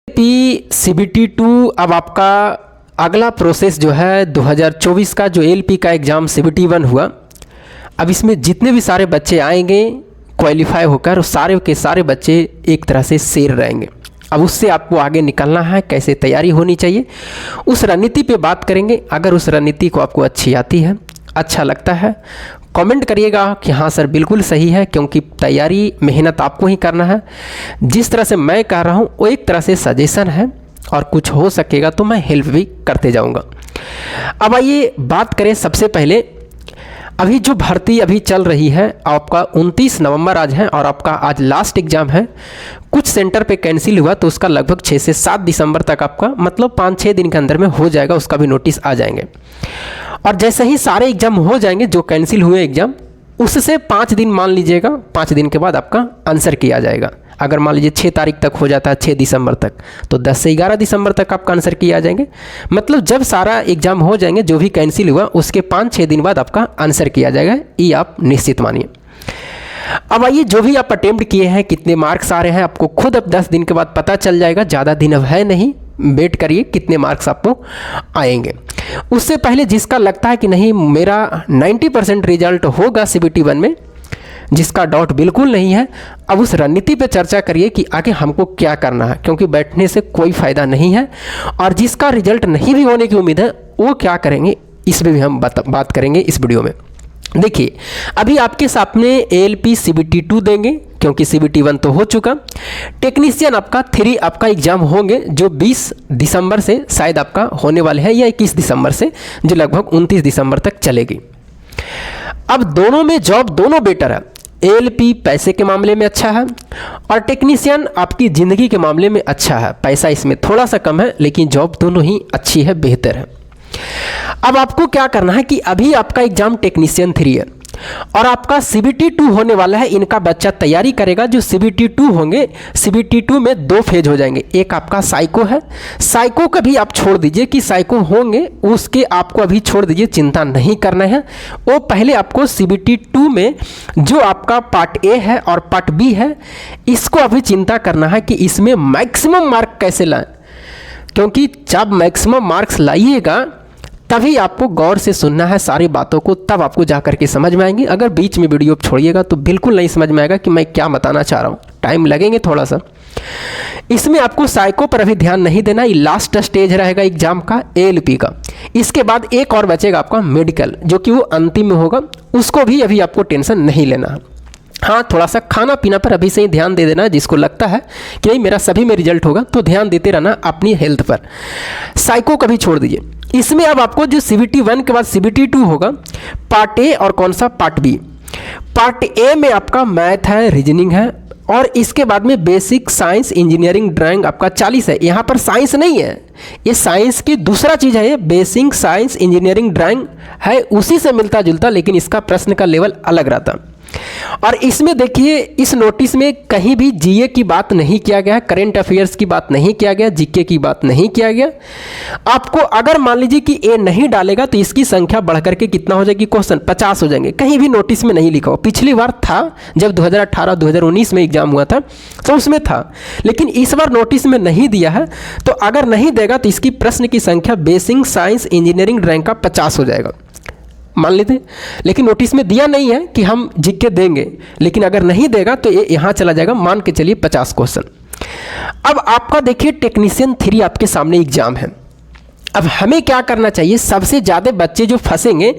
CBT2 अब आपका अगला प्रोसेस जो है 2024 का जो LP का एग्ज़ाम CBT1 हुआ, अब इसमें जितने भी सारे बच्चे आएंगे क्वालिफाई होकर, सारे के सारे बच्चे एक तरह से शेर रहेंगे। अब उससे आपको आगे निकलना है, कैसे तैयारी होनी चाहिए, उस रणनीति पे बात करेंगे। अगर उस रणनीति को आपको अच्छी आती है, अच्छा लगता है, कमेंट करिएगा कि हाँ सर बिल्कुल सही है, क्योंकि तैयारी मेहनत आपको ही करना है। जिस तरह से मैं कह रहा हूँ वो एक तरह से सजेशन है, और कुछ हो सकेगा तो मैं हेल्प भी करते जाऊँगा। अब आइए बात करें सबसे पहले, अभी जो भर्ती अभी चल रही है, आपका 29 नवंबर आज है और आपका आज लास्ट एग्ज़ाम है। कुछ सेंटर पे कैंसिल हुआ तो उसका लगभग 6 से 7 दिसंबर तक आपका मतलब 5-6 दिन के अंदर में हो जाएगा, उसका भी नोटिस आ जाएंगे। और जैसे ही सारे एग्ज़ाम हो जाएंगे जो कैंसिल हुए एग्ज़ाम, उससे 5 दिन मान लीजिएगा, 5 दिन के बाद आपका आंसर किया जाएगा। अगर मान लीजिए 6 तारीख तक हो जाता है, 6 दिसंबर तक, तो 10 से 11 दिसंबर तक आपका आंसर किया आ जाएंगे। मतलब जब सारा एग्ज़ाम हो जाएंगे, जो भी कैंसिल हुआ उसके 5-6 दिन बाद आपका आंसर किया जाएगा, ये आप निश्चित मानिए। अब आइए, जो भी आप अटेम्प्ट किए हैं, कितने मार्क्स आ रहे हैं, आपको खुद अब 10 दिन के बाद पता चल जाएगा। ज़्यादा दिन अब है नहीं, वेट करिए कितने मार्क्स आपको आएंगे। उससे पहले जिसका लगता है कि नहीं मेरा 90% रिजल्ट होगा CBT1 में, जिसका डाउट बिल्कुल नहीं है, अब उस रणनीति पे चर्चा करिए कि आगे हमको क्या करना है, क्योंकि बैठने से कोई फ़ायदा नहीं है। और जिसका रिजल्ट नहीं भी होने की उम्मीद है, वो क्या करेंगे, इसमें भी हम बात करेंगे इस वीडियो में। देखिए, अभी आपके सामने ALP CBT2 देंगे, क्योंकि CBT1 तो हो चुका। टेक्नीशियन आपका 3 आपका एग्ज़ाम होंगे, जो 20 दिसंबर से शायद आपका होने वाले हैं, या 21 दिसंबर से, जो लगभग 29 दिसंबर तक चलेगी। अब दोनों में जॉब दोनों बेटर है। ALP पैसे के मामले में अच्छा है, और टेक्नीशियन आपकी ज़िंदगी के मामले में अच्छा है। पैसा इसमें थोड़ा सा कम है, लेकिन जॉब दोनों ही अच्छी है, बेहतर है। अब आपको क्या करना है कि अभी आपका एग्ज़ाम टेक्नीशियन 3 है और आपका CBT2 होने वाला है। इनका बच्चा तैयारी करेगा। जो CBT2 होंगे, CBT2 में 2 फेज हो जाएंगे। एक आपका साइको है, साइको का भी आप छोड़ दीजिए कि साइको होंगे, उसके आपको अभी छोड़ दीजिए, चिंता नहीं करना है। वो पहले आपको CBT2 में जो आपका पार्ट A है और पार्ट B है, इसको अभी चिंता करना है कि इसमें मैक्सिमम मार्क कैसे लाएं, क्योंकि जब मैक्सिमम मार्क्स लाइएगा तभी आपको गौर से सुनना है सारी बातों को, तब आपको जा कर के समझ में आएंगी। अगर बीच में वीडियो छोड़िएगा तो बिल्कुल नहीं समझ में आएगा कि मैं क्या बताना चाह रहा हूँ, टाइम लगेंगे थोड़ा सा। इसमें आपको साइको पर अभी ध्यान नहीं देना, ये लास्ट स्टेज रहेगा एग्जाम का ALP का। इसके बाद एक और बचेगा आपका मेडिकल, जो कि वो अंतिम में होगा, उसको भी अभी आपको टेंशन नहीं लेना है। हाँ, थोड़ा सा खाना पीना पर अभी से ही ध्यान दे देना, जिसको लगता है कि नहीं मेरा सभी में रिजल्ट होगा, तो ध्यान देते रहना अपनी हेल्थ पर। साइको कभी छोड़ दीजिए। इसमें अब आपको जो CBT1 के बाद CBT2 होगा, पार्ट A और कौन सा पार्ट B। पार्ट A में आपका मैथ है, रीजनिंग है, और इसके बाद में बेसिक साइंस, इंजीनियरिंग, ड्राइंग आपका 40 है। यहाँ पर साइंस नहीं है, ये साइंस की दूसरा चीज़ है। ये बेसिक साइंस, इंजीनियरिंग, ड्राइंग है, उसी से मिलता जुलता, लेकिन इसका प्रश्न का लेवल अलग रहता। और इसमें देखिए, इस नोटिस में कहीं भी GA की बात नहीं किया गया, करेंट अफेयर्स की बात नहीं किया गया, GK की बात नहीं किया गया। आपको अगर मान लीजिए कि A नहीं डालेगा तो इसकी संख्या बढ़ करके कितना हो जाएगी, क्वेश्चन 50 हो जाएंगे। कहीं भी नोटिस में नहीं लिखा हो। पिछली बार था जब 2018-2019 में एग्जाम हुआ था तो उसमें था, लेकिन इस बार नोटिस में नहीं दिया है। तो अगर नहीं देगा तो इसकी प्रश्न की संख्या बेसिक साइंस, इंजीनियरिंग, ड्राइंग का 50 हो जाएगा, मान लेते हैं। लेकिन नोटिस में दिया नहीं है कि हम GK देंगे, लेकिन अगर नहीं देगा तो ये यहाँ चला जाएगा, मान के चलिए 50 क्वेश्चन। अब आपका देखिए टेक्नीशियन 3 आपके सामने एग्जाम है। अब हमें क्या करना चाहिए, सबसे ज़्यादा बच्चे जो फंसेंगे,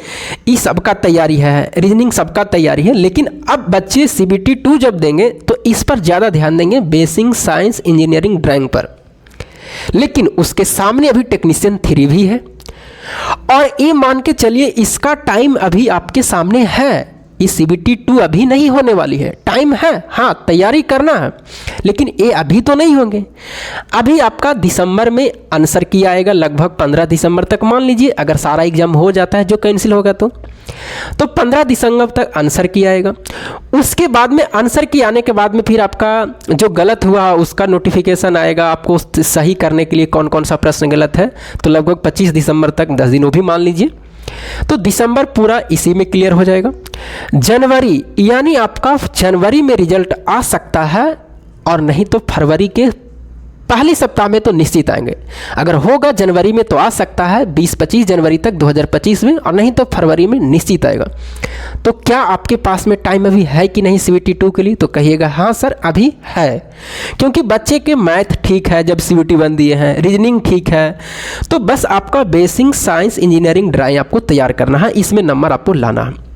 ये सबका तैयारी है, रीजनिंग सबका तैयारी है, लेकिन अब बच्चे CBT2 जब देंगे तो इस पर ज़्यादा ध्यान देंगे, बेसिक साइंस, इंजीनियरिंग, ड्राइंग पर। लेकिन उसके सामने अभी टेक्नीशियन 3 भी है, और ये मान के चलिए इसका टाइम अभी आपके सामने है। ये CBT2 अभी नहीं होने वाली है, टाइम है, हाँ तैयारी करना है, लेकिन ये अभी तो नहीं होंगे। अभी आपका दिसंबर में आंसर की आएगा, लगभग 15 दिसंबर तक मान लीजिए, अगर सारा एग्जाम हो जाता है जो कैंसिल होगा तो 15 दिसंबर तक आंसर की आएगा। उसके बाद में आंसर की आने के बाद में फिर आपका जो गलत हुआ उसका नोटिफिकेशन आएगा, आपको सही करने के लिए कौन कौन सा प्रश्न गलत है, तो लगभग 25 दिसंबर तक 10 दिन वो भी मान लीजिए। तो दिसंबर पूरा इसी में क्लियर हो जाएगा। जनवरी, यानी आपका जनवरी में रिजल्ट आ सकता है, और नहीं तो फरवरी के पहले सप्ताह में तो निश्चित आएंगे। अगर होगा जनवरी में तो आ सकता है 20-25 जनवरी तक 2025 में, और नहीं तो फरवरी में निश्चित आएगा। तो क्या आपके पास में टाइम अभी है कि नहीं CBT 2 के लिए? तो कहिएगा हाँ सर अभी है, क्योंकि बच्चे के मैथ ठीक है जब CBT 1 दिए हैं, रीजनिंग ठीक है, तो बस आपका बेसिक साइंस इंजीनियरिंग ड्राइंग आपको तैयार करना है, इसमें नंबर आपको लाना है।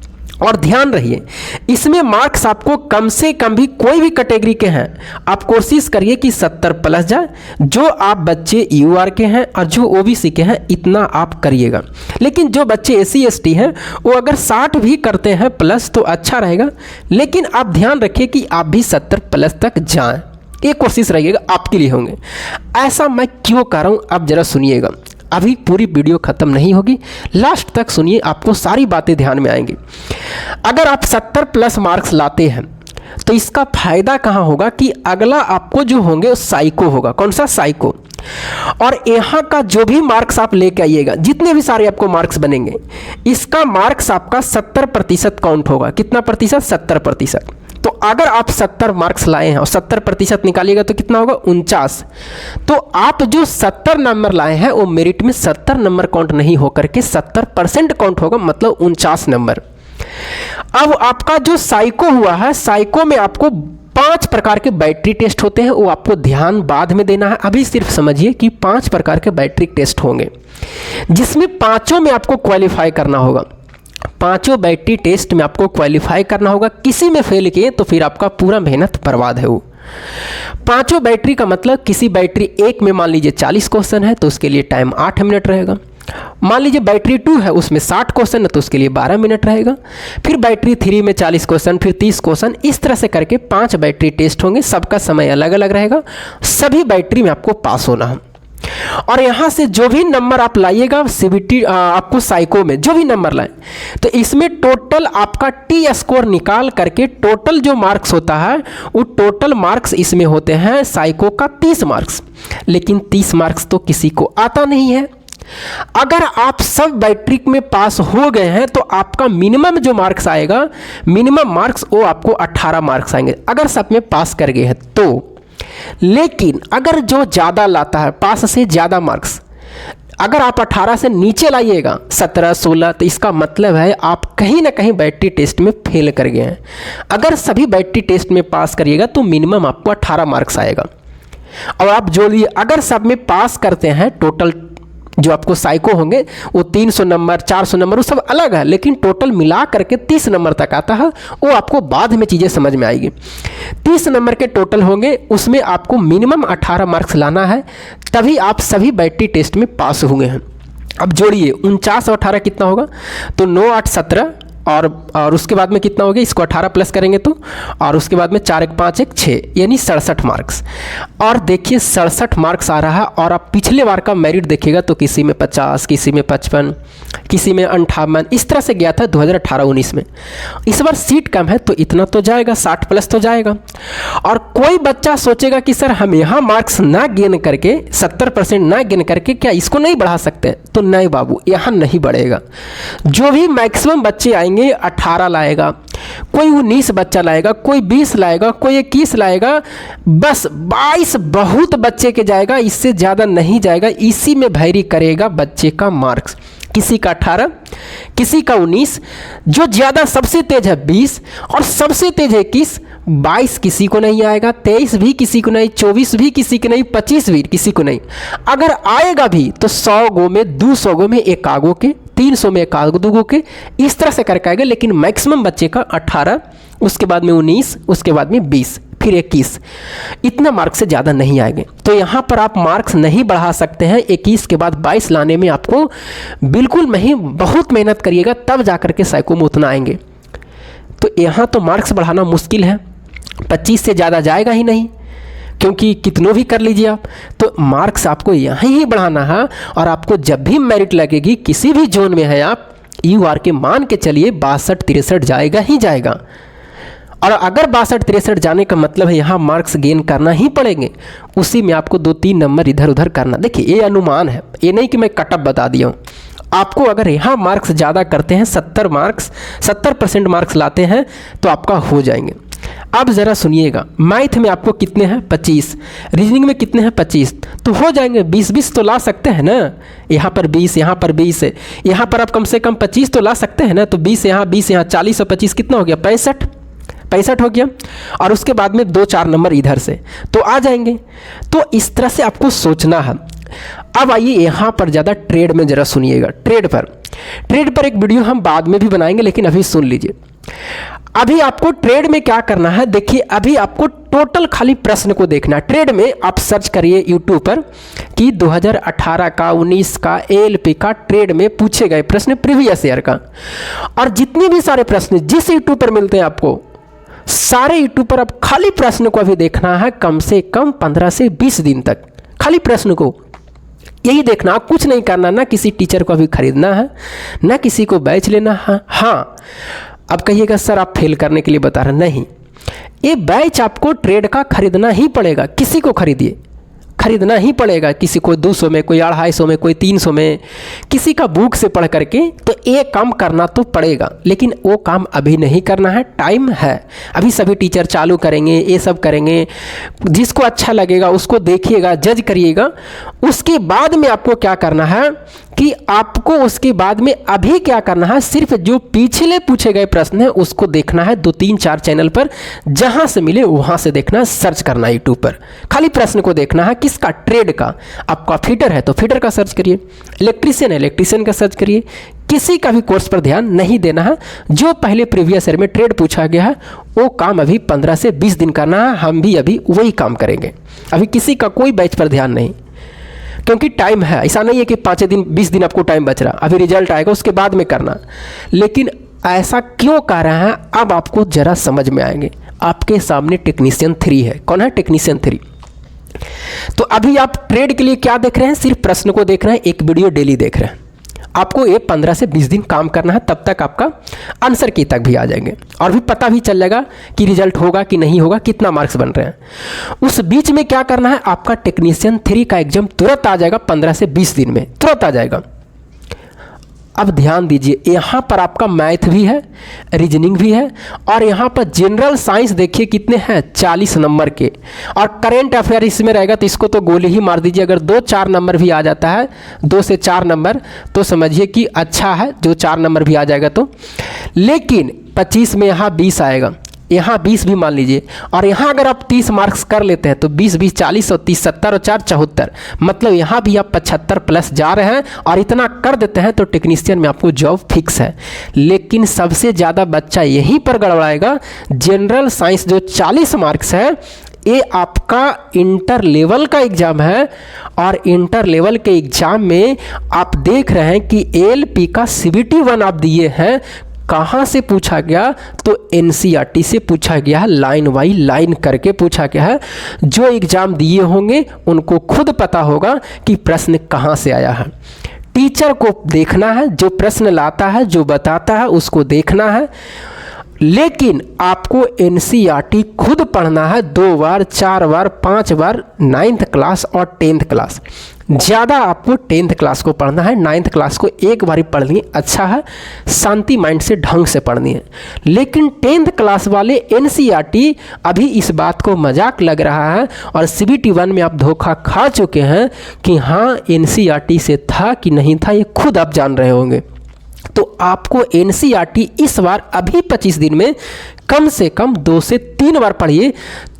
और ध्यान रहिए, इसमें मार्क्स आपको कम से कम भी कोई भी कैटेगरी के हैं, आप कोशिश करिए कि 70 प्लस जाए। जो आप बच्चे UR के हैं और जो OBC के हैं इतना आप करिएगा। लेकिन जो बच्चे SC ST हैं वो अगर 60 भी करते हैं प्लस तो अच्छा रहेगा, लेकिन आप ध्यान रखिए कि आप भी 70 प्लस तक जाएं, ये कोशिश रहिएगा, आपके लिए होंगे। ऐसा मैं क्यों कर रहा हूँ अब जरा सुनिएगा, अभी पूरी वीडियो खत्म नहीं होगी, लास्ट तक सुनिए, आपको सारी बातें ध्यान में आएंगी। अगर आप 70 प्लस मार्क्स लाते हैं तो इसका फायदा कहाँ होगा कि अगला आपको जो होंगे वो साइको होगा। कौन सा? साइको। और यहाँ का जो भी मार्क्स आप लेके आइएगा, जितने भी सारे आपको मार्क्स बनेंगे, इसका मार्क्स आपका 70% काउंट होगा। कितना प्रतिशत? 70%। तो अगर आप 70 मार्क्स लाए हैं और 70% निकालिएगा तो कितना होगा? 49। तो आप जो 70 नंबर लाए हैं वो मेरिट में 70 नंबर काउंट नहीं होकर के 70% काउंट होगा, मतलब 49 नंबर। अब आपका जो साइको हुआ है, साइको में आपको 5 प्रकार के बैटरी टेस्ट होते हैं, वो आपको ध्यान बाद में देना है। अभी सिर्फ समझिए कि 5 प्रकार के बैटरी टेस्ट होंगे, जिसमें 5 में आपको क्वालिफाई करना होगा। 5 बैटरी टेस्ट में आपको क्वालिफाई करना होगा। किसी में फेल किए तो फिर आपका पूरा मेहनत बर्बाद है। वो 5 बैटरी का मतलब, किसी बैटरी 1 में मान लीजिए 40 क्वेश्चन है तो उसके लिए टाइम 8 मिनट रहेगा। मान लीजिए बैटरी 2 है, उसमें 60 क्वेश्चन है तो उसके लिए 12 मिनट रहेगा। फिर बैटरी 3 में 40 क्वेश्चन, फिर 30 क्वेश्चन, इस तरह से करके 5 बैटरी टेस्ट होंगे। सबका समय अलग अलग रहेगा, सभी बैटरी में आपको पास होना है। और यहाँ से जो भी नंबर आप लाइएगा CBT आपको साइको में जो भी नंबर लाए, तो इसमें टोटल आपका T स्कोर निकाल करके टोटल जो मार्क्स होता है वो टोटल मार्क्स इसमें होते हैं साइको का 30 मार्क्स। लेकिन 30 मार्क्स तो किसी को आता नहीं है। अगर आप सब बैट्रिक में पास हो गए हैं तो आपका मिनिमम जो मार्क्स आएगा, मिनिमम मार्क्स वो आपको 18 मार्क्स आएंगे अगर सब में पास कर गए हैं तो। लेकिन अगर जो ज़्यादा लाता है, पास से ज़्यादा मार्क्स, अगर आप 18 से नीचे लाइएगा 17, 16, तो इसका मतलब है आप कहीं ना कहीं बैटरी टेस्ट में फेल कर गए हैं। अगर सभी बैटरी टेस्ट में पास करिएगा तो मिनिमम आपको 18 मार्क्स आएगा। और आप जोड़िए, अगर सब में पास करते हैं, टोटल जो आपको साइको होंगे वो 300 नंबर, 400 नंबर, वो सब अलग है, लेकिन टोटल मिला करके 30 नंबर तक आता है। वो आपको बाद में चीज़ें समझ में आएगी। 30 नंबर के टोटल होंगे, उसमें आपको मिनिमम 18 मार्क्स लाना है, तभी आप सभी बैटरी टेस्ट में पास हुए हैं। अब जोड़िए 49 और 18 कितना होगा? तो 9, 8, 17 और उसके बाद में कितना हो गया? इसको 18 प्लस करेंगे तो, और उसके बाद में 4, 1, 5, 1, 6, यानी 67 मार्क्स। और देखिए 67 मार्क्स आ रहा है। और आप पिछले बार का मेरिट देखिएगा तो किसी में 50, किसी में 55, किसी में 58, इस तरह से गया था 2018-19 में। इस बार सीट कम है तो इतना तो जाएगा, 60 प्लस तो जाएगा। और कोई बच्चा सोचेगा कि सर हम यहाँ मार्क्स ना गेन करके, 70% ना गेन करके क्या इसको नहीं बढ़ा सकते? तो नहीं बाबू, यहाँ नहीं बढ़ेगा। जो भी मैक्सिमम बच्चे आएंगे 18 लाएगा, कोई 19 बच्चा लाएगा, कोई 20 लाएगा, कोई 21 लाएगा, बस 22 बहुत बच्चे के जाएगा, इससे ज़्यादा नहीं जाएगा। इसी में वैरी करेगा बच्चे का मार्क्स, किसी का 18, किसी का 19, जो ज़्यादा सबसे तेज है 20 और सबसे तेज है 21। 22 किसी को नहीं आएगा, 23 भी किसी को नहीं, 24 भी किसी को नहीं, 25 भी किसी को नहीं। अगर आएगा भी तो 100 गो में, 200 गो में एक आगो के, 300 में एक आगो दूगो के, इस तरह से करके आएगा। लेकिन मैक्सिमम बच्चे का 18, उसके बाद में 19, उसके बाद में 20, फिर 21, इतना मार्क्स से ज़्यादा नहीं आएंगे। तो यहाँ पर आप मार्क्स नहीं बढ़ा सकते हैं। 21 के बाद 22 लाने में आपको बिल्कुल नहीं, बहुत मेहनत करिएगा तब जा कर के साइको में उतना आएंगे। तो यहाँ तो मार्क्स बढ़ाना मुश्किल है, 25 से ज़्यादा जाएगा ही नहीं, क्योंकि कितनों भी कर लीजिए आप, तो मार्क्स आपको यहाँ ही बढ़ाना है। और आपको जब भी मेरिट लगेगी, किसी भी जोन में है आप, UR के मान के चलिए 62-63 जाएगा ही जाएगा। और अगर 62-63 जाने का मतलब है यहाँ मार्क्स गेन करना ही पड़ेंगे, उसी में आपको 2-3 नंबर इधर उधर करना। देखिए ये अनुमान है, ये नहीं कि मैं कटअप बता दिया हूँ आपको। अगर यहाँ मार्क्स ज़्यादा करते हैं, 70% मार्क्स लाते हैं तो आपका हो जाएंगे। अब ज़रा सुनिएगा, मैथ में आपको कितने हैं 25, रीजनिंग में कितने हैं 25, तो हो जाएंगे 20-20 तो ला सकते हैं ना। यहाँ पर 20, यहाँ पर 20 है, यहाँ पर आप कम से कम 25 तो ला सकते हैं ना। तो 20 यहाँ 40 और 25 कितना हो गया 65 हो गया। और उसके बाद में 2-4 नंबर इधर से तो आ जाएंगे। तो इस तरह से आपको सोचना है। अब आइए यहाँ पर ज़्यादा ट्रेड में ज़रा सुनिएगा। ट्रेड पर एक वीडियो हम बाद में भी बनाएंगे, लेकिन अभी सुन लीजिए। अभी आपको ट्रेड में क्या करना है, देखिए अभी आपको टोटल खाली प्रश्न को देखना है। ट्रेड में आप सर्च करिए यूट्यूब पर कि 2018 का 19 का एएलपी का ट्रेड में पूछे गए प्रश्न प्रीवियस ईयर का, और जितने भी सारे प्रश्न जिस यूट्यूब पर मिलते हैं आपको, सारे यूट्यूब पर आप खाली प्रश्न को अभी देखना है कम से कम 15 से 20 दिन तक। खाली प्रश्न को यही देखना, कुछ नहीं करना, ना किसी टीचर को अभी खरीदना है, ना किसी को बैच लेना है। हाँ, अब कहिएगा सर आप फेल करने के लिए बता रहे, नहीं, ये बैच आपको ट्रेड का खरीदना ही पड़ेगा। किसी को खरीदिए, खरीदना ही पड़ेगा। किसी को 200 में, कोई 250 में, कोई 300 में, किसी का बुक से पढ़ करके। तो ये काम करना तो पड़ेगा, लेकिन वो काम अभी नहीं करना है, टाइम है। अभी सभी टीचर चालू करेंगे, ये सब करेंगे, जिसको अच्छा लगेगा उसको देखिएगा, जज करिएगा। उसके बाद में आपको क्या करना है कि आपको उसके बाद में अभी क्या करना है, सिर्फ जो पिछले पूछे गए प्रश्न है उसको देखना है 2-3-4 चैनल पर, जहां से मिले वहां से देखना है, सर्च करना है यूट्यूब पर। खाली प्रश्न को देखना है, किसका, ट्रेड का। आपका फिटर है तो फिटर का सर्च करिए, इलेक्ट्रीशियन है इलेक्ट्रीशियन का सर्च करिए। किसी का भी कोर्स पर ध्यान नहीं देना है। जो पहले प्रीवियस ईयर में ट्रेड पूछा गया है वो काम अभी 15 से 20 दिन करना है। हम भी अभी वही काम करेंगे। अभी किसी का कोई बैच पर ध्यान नहीं, क्योंकि टाइम है। ऐसा नहीं है कि 5 दिन 20 दिन आपको टाइम बच रहा, अभी रिजल्ट आएगा उसके बाद में करना। लेकिन ऐसा क्यों कर रहे हैं, अब आपको ज़रा समझ में आएंगे। आपके सामने टेक्नीशियन 3 है। कौन है टेक्नीशियन 3? तो अभी आप ट्रेड के लिए क्या देख रहे हैं, सिर्फ प्रश्न को देख रहे हैं, एक वीडियो डेली देख रहे हैं। आपको ये 15 से 20 दिन काम करना है, तब तक आपका आंसर की तक भी आ जाएंगे, और भी पता भी चल जाएगा कि रिजल्ट होगा कि नहीं होगा, कितना मार्क्स बन रहे हैं। उस बीच में क्या करना है, आपका टेक्नीशियन 3 का एग्जाम तुरंत आ जाएगा, 15 से 20 दिन में तुरंत आ जाएगा। अब ध्यान दीजिए, यहाँ पर आपका मैथ भी है, रीजनिंग भी है, और यहाँ पर जनरल साइंस देखिए कितने हैं, 40 नंबर के, और करेंट अफेयर इसमें रहेगा तो इसको तो गोली ही मार दीजिए। अगर 2-4 नंबर भी आ जाता है, 2 से 4 नंबर, तो समझिए कि अच्छा है, जो 4 नंबर भी आ जाएगा तो। लेकिन 25 में यहाँ 20 आएगा, यहाँ 20 भी मान लीजिए, और यहाँ अगर आप 30 मार्क्स कर लेते हैं तो 20-20 40 और 30 70 और 4 74, मतलब यहाँ भी आप 75 प्लस जा रहे हैं, और इतना कर देते हैं तो टेक्नीशियन में आपको जॉब फिक्स है। लेकिन सबसे ज़्यादा बच्चा यहीं पर गड़बड़ाएगा। जनरल साइंस जो 40 मार्क्स है, ये आपका इंटर लेवल का एग्ज़ाम है, और इंटर लेवल के एग्ज़ाम में आप देख रहे हैं कि एएलपी का CBT 1 आप दिए हैं। कहाँ से पूछा गया, तो NCERT से पूछा गया है, लाइन बाई लाइन करके पूछा गया है। जो एग्ज़ाम दिए होंगे उनको खुद पता होगा कि प्रश्न कहाँ से आया है। टीचर को देखना है, जो प्रश्न लाता है, जो बताता है, उसको देखना है। लेकिन आपको NCERT खुद पढ़ना है 2 बार 4 बार 5 बार, 9th क्लास और 10th क्लास। ज़्यादा आपको 10th क्लास को पढ़ना है, 9th क्लास को एक बार ही पढ़ लिए अच्छा है, शांति माइंड से ढंग से पढ़नी है। लेकिन 10th क्लास वाले NCERT अभी इस बात को मजाक लग रहा है, और CBT 1 में आप धोखा खा चुके हैं कि हाँ NCERT से था कि नहीं था, ये खुद आप जान रहे होंगे। तो आपको NCERT इस बार अभी 25 दिन में कम से कम 2 से 3 बार पढ़िए,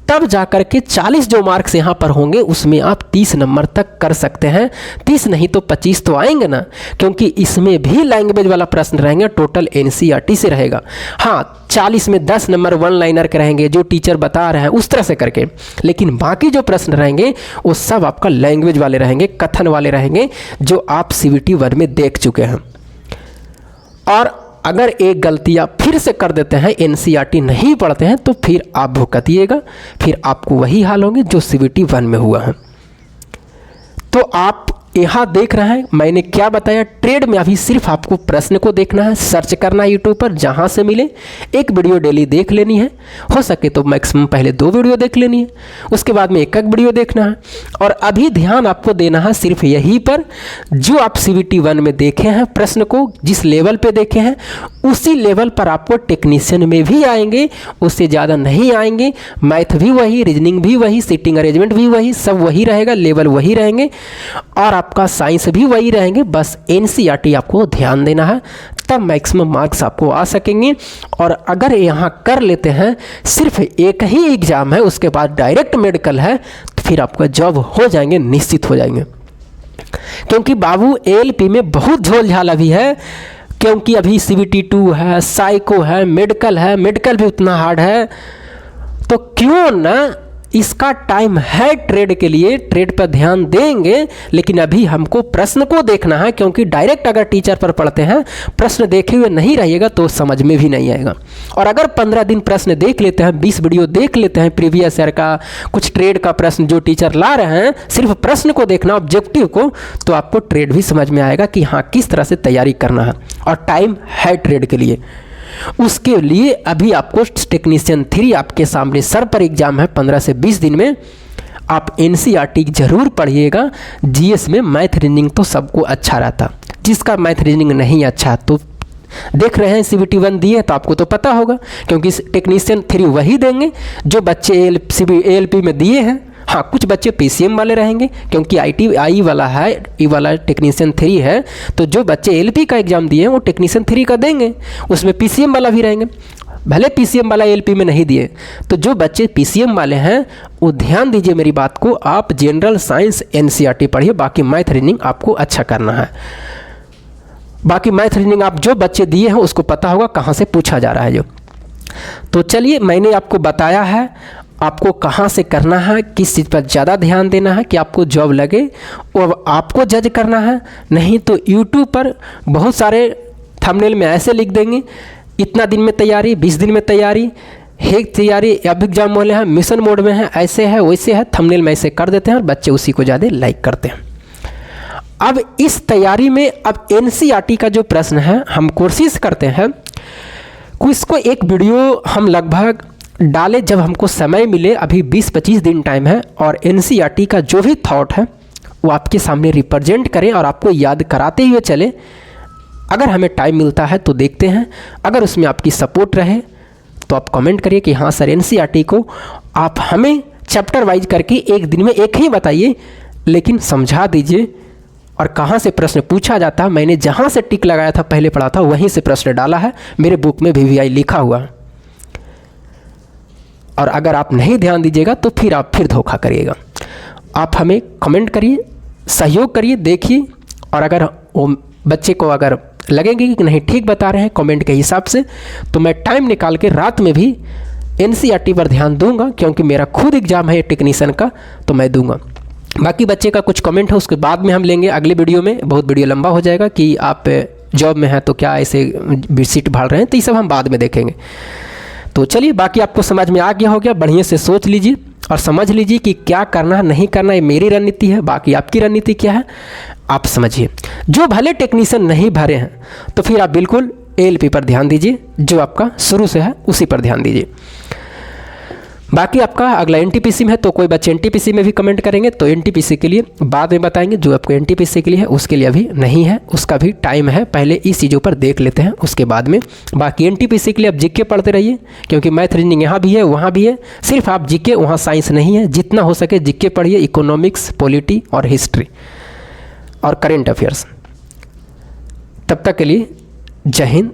तब जाकर के 40 जो मार्क्स यहाँ पर होंगे उसमें आप 30 नंबर तक कर सकते हैं। 30 नहीं तो 25 तो आएंगे ना, क्योंकि इसमें भी लैंग्वेज वाला प्रश्न रहेंगे, टोटल NCERT से रहेगा। हाँ, 40 में 10 नंबर 1 लाइनर के रहेंगे, जो टीचर बता रहे हैं उस तरह से करके। लेकिन बाकी जो प्रश्न रहेंगे वो सब आपका लैंग्वेज वाले रहेंगे, कथन वाले रहेंगे, जो आप CBT 1 में देख चुके हैं। और अगर एक गलती आप फिर से कर देते हैं, NCERT नहीं पढ़ते हैं, तो फिर आप भुगतिएगा, फिर आपको वही हाल होंगे जो CBT 1 में हुआ है। तो आप यहाँ देख रहे हैं मैंने क्या बताया, ट्रेड में अभी सिर्फ आपको प्रश्न को देखना है, सर्च करना है यूट्यूब पर, जहाँ से मिले एक वीडियो डेली देख लेनी है, हो सके तो मैक्सिमम पहले 2 वीडियो देख लेनी है, उसके बाद में एक वीडियो देखना है। और अभी ध्यान आपको देना है सिर्फ यही पर, जो आप CBT 1 में देखे हैं प्रश्न को, जिस लेवल पर देखे हैं उसी लेवल पर आपको टेक्नीशियन में भी आएंगे, उससे ज़्यादा नहीं आएंगे। मैथ भी वही, रीजनिंग भी वही, सीटिंग अरेंजमेंट भी वही, सब वही रहेगा, लेवल वही रहेंगे और आपका साइंस भी वही रहेंगे। बस NCERT आपको ध्यान देना है, तब मैक्सिमम मार्क्स आपको आ सकेंगे। और अगर यहाँ कर लेते हैं, सिर्फ एक ही एग्ज़ाम है, उसके बाद डायरेक्ट मेडिकल है, तो फिर आपका जॉब हो जाएंगे, निश्चित हो जाएंगे। क्योंकि बाबू ALP में बहुत झोल-झाल अभी है, क्योंकि अभी CBT 2 है, साइको है, मेडिकल भी उतना हार्ड है। तो क्यों ना इसका टाइम है ट्रेड के लिए, ट्रेड पर ध्यान देंगे, लेकिन अभी हमको प्रश्न को देखना है। क्योंकि डायरेक्ट अगर टीचर पर पढ़ते हैं, प्रश्न देखे हुए नहीं रहिएगा तो समझ में भी नहीं आएगा। और अगर 15 दिन प्रश्न देख लेते हैं, 20 वीडियो देख लेते हैं प्रीवियस ईयर का, कुछ ट्रेड का प्रश्न जो टीचर ला रहे हैं, सिर्फ प्रश्न को देखना, ऑब्जेक्टिव को, तो आपको ट्रेड भी समझ में आएगा कि हाँ किस तरह से तैयारी करना है। और टाइम है ट्रेड के लिए, उसके लिए अभी आपको टेक्नीशियन 3 आपके सामने सर पर एग्जाम है 15 से 20 दिन में। आप NCERT जरूर पढ़िएगा। GS में मैथ रीजनिंग तो सबको अच्छा रहता, जिसका मैथ रीजनिंग नहीं अच्छा तो देख रहे हैं CBT 1 दिए तो आपको तो पता होगा, क्योंकि टेक्नीशियन 3 वही देंगे जो बच्चे ALP में दिए हैं। हाँ, कुछ बच्चे PCM वाले रहेंगे, क्योंकि ITI वाला है, ई वाला टेक्नीशियन 3 है, तो जो बच्चे LP का एग्ज़ाम दिए हैं वो टेक्नीशियन 3 का देंगे, उसमें PCM वाला भी रहेंगे। भले PCM वाला LP में नहीं दिए, तो जो बच्चे PCM वाले हैं वो ध्यान दीजिए मेरी बात को, आप जनरल साइंस NCERT पढ़िए, बाकी मैथ रीजनिंग आपको अच्छा करना है। बाकी मैथ रीजनिंग आप जो बच्चे दिए हैं उसको पता होगा कहाँ से पूछा जा रहा है जो। तो चलिए, मैंने आपको बताया है आपको कहाँ से करना है, किस चीज़ पर ज़्यादा ध्यान देना है कि आपको जॉब लगे, और आपको जज करना है। नहीं तो यूट्यूब पर बहुत सारे थंबनेल में ऐसे लिख देंगे, इतना दिन में तैयारी, 20 दिन में तैयारी, हेक तैयारी, अब एग्जाम मोड है, मिशन मोड में है, ऐसे है वैसे है, थंबनेल में ऐसे कर देते हैं और बच्चे उसी को ज़्यादा लाइक करते हैं। अब इस तैयारी में अब NCERT का जो प्रश्न है, हम कोशिश करते हैं इसको एक वीडियो हम लगभग डाले जब हमको समय मिले, अभी 20-25 दिन टाइम है, और NCERT का जो भी थॉट है वो आपके सामने रिप्रेजेंट करें और आपको याद कराते हुए चले। अगर हमें टाइम मिलता है तो देखते हैं, अगर उसमें आपकी सपोर्ट रहे तो आप कमेंट करिए कि हाँ सर NCERT को आप हमें चैप्टर वाइज करके एक दिन में एक ही बताइए, लेकिन समझा दीजिए और कहाँ से प्रश्न पूछा जाता है। मैंने जहाँ से टिक लगाया था पहले पढ़ा था वहीं से प्रश्न डाला है, मेरे बुक में VVI लिखा हुआ है। और अगर आप नहीं ध्यान दीजिएगा तो फिर आप धोखा करिएगा। आप हमें कमेंट करिए, सहयोग करिए, देखिए, और अगर वो बच्चे को अगर लगेगी कि नहीं ठीक बता रहे हैं कमेंट के हिसाब से, तो मैं टाइम निकाल के रात में भी NCERT पर ध्यान दूंगा, क्योंकि मेरा खुद एग्ज़ाम है टेक्नीशियन का, तो मैं दूंगा। बाकी बच्चे का कुछ कमेंट है उसके बाद में हम लेंगे अगले वीडियो में, बहुत वीडियो लंबा हो जाएगा कि आप जॉब में हैं तो क्या ऐसे सीट भाल रहे हैं, तो ये सब हम बाद में देखेंगे। तो चलिए, बाकी आपको समझ में आ गया हो गया, बढ़िया से सोच लीजिए और समझ लीजिए कि क्या करना है नहीं करना, ये मेरी रणनीति है, बाकी आपकी रणनीति क्या है आप समझिए। जो भले टेक्नीशियन नहीं भरे हैं तो फिर आप बिल्कुल ALP पर ध्यान दीजिए, जो आपका शुरू से है उसी पर ध्यान दीजिए। बाकी आपका अगला NTPC में है, तो कोई बच्चे NTPC में भी कमेंट करेंगे तो NTPC के लिए बाद में बताएंगे, जो आपको NTPC के लिए है उसके लिए अभी नहीं है, उसका भी टाइम है, पहले इस चीज़ों पर देख लेते हैं उसके बाद में। बाकी NTPC के लिए आप GK पढ़ते रहिए, क्योंकि मैथ रीजनिंग यहाँ भी है वहाँ भी है, सिर्फ आप GK, वहाँ साइंस नहीं है, जितना हो सके GK पढ़िए, इकोनॉमिक्स, पॉलिटी और हिस्ट्री और करेंट अफेयर्स। तब तक के लिए जय हिंद,